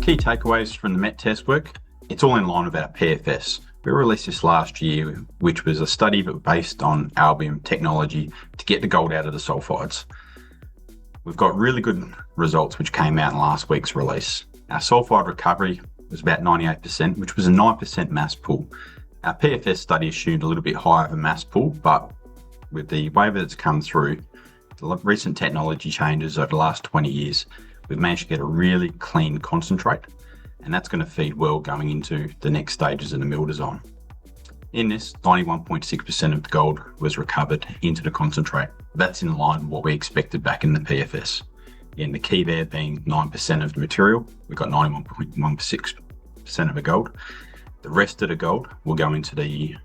Key takeaways from the MET test work, it's all in line with our PFS. We released this last year, which was a study but based on Albion technology to get the gold out of the sulfides. We've got really good results which came out in last week's release. Our sulfide recovery was about 98%, which was a 9% mass pull. Our PFS study assumed a little bit higher of a mass pull, but with the way that it's come through, the recent technology changes over the last 20 years, we've managed to get a really clean concentrate, and that's going to feed well going into the next stages of the mill design. In this, 91.6% of the gold was recovered into the concentrate. That's in line with what we expected back in the PFS. Again, the key there being 9% of the material. We've got 91.16% of the gold. The rest of the gold will go into the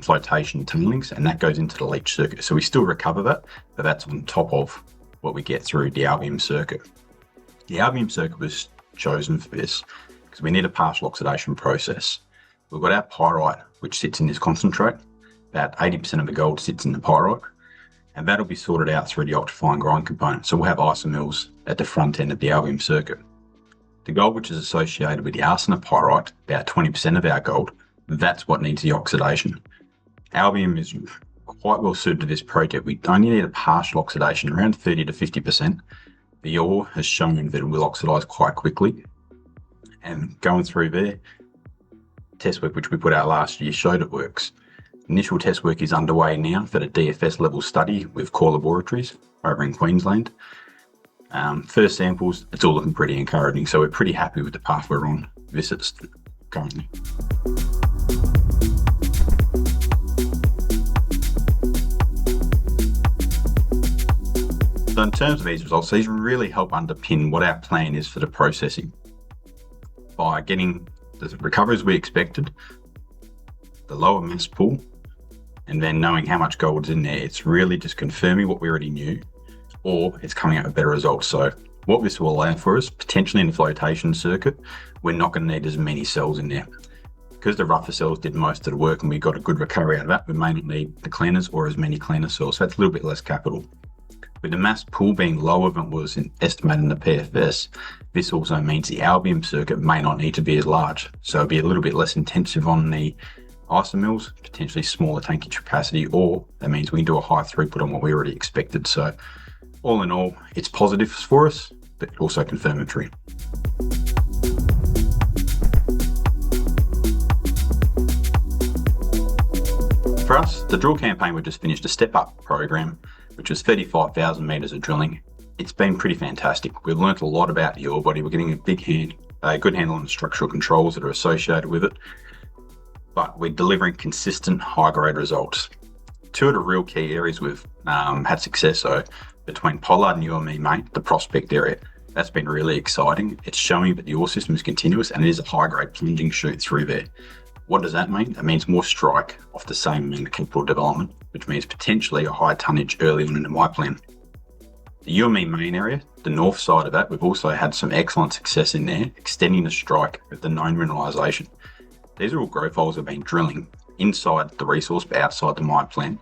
flotation tailings, and that goes into the leach circuit. So we still recover that, but that's on top of what we get through the Albion circuit. The Albion circuit was chosen for this because we need a partial oxidation process. We've got our pyrite, which sits in this concentrate. About 80% of the gold sits in the pyrite, and that'll be sorted out through the ultrafine grind component. So we'll have isomills at the front end of the Albion circuit. The gold, which is associated with the arsenopyrite, about 20% of our gold, that's what needs the oxidation. Albion is quite well suited to this project. We only need a partial oxidation, around 30 to 50%. The ore has shown that it will oxidize quite quickly. And going through there, test work which we put out last year showed it works. Initial test work is underway now for the DFS level study with core laboratories over in Queensland. First samples, it's all looking pretty encouraging, so we're pretty happy with the path we're on visits currently. So in terms of these results, these really help underpin what our plan is for the processing. By getting the recoveries we expected, the lower mass pull, and then knowing how much gold's in there, it's really just confirming what we already knew, or it's coming out with better results. So what this will allow for us, potentially in the flotation circuit, we're not going to need as many cells in there. Because the rougher cells did most of the work and we got a good recovery out of that, we may not need the cleaners or as many cleaner cells. So that's a little bit less capital. With the mass pull being lower than was estimated in the PFS, this also means the Albion circuit may not need to be as large. So it'll be a little bit less intensive on the isomills, potentially smaller tankage capacity, or that means we can do a high throughput on what we already expected. So all in all, it's positive for us, but also confirmatory. For us, the drill campaign we just finished a step-up program, which was 35,000 metres of drilling. It's been pretty fantastic. We've learnt a lot about the ore body. We're getting a good handle on the structural controls that are associated with it, but we're delivering consistent high-grade results. Two of the real key areas we've had success between Pollard and Youanmi, mate, the prospect area. That's been really exciting. It's showing that the ore system is continuous and it is a high-grade plunging chute through there. What does that mean? That means more strike off the same capital development, which means potentially a high tonnage early on in the mine plan. The Youanmi main area, the north side of that, we've also had some excellent success in there, extending the strike with the known mineralisation. These are all growth holes we've been drilling inside the resource but outside the mine plan.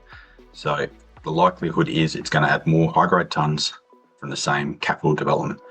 So the likelihood is it's going to add more high-grade tonnes from the same capital development.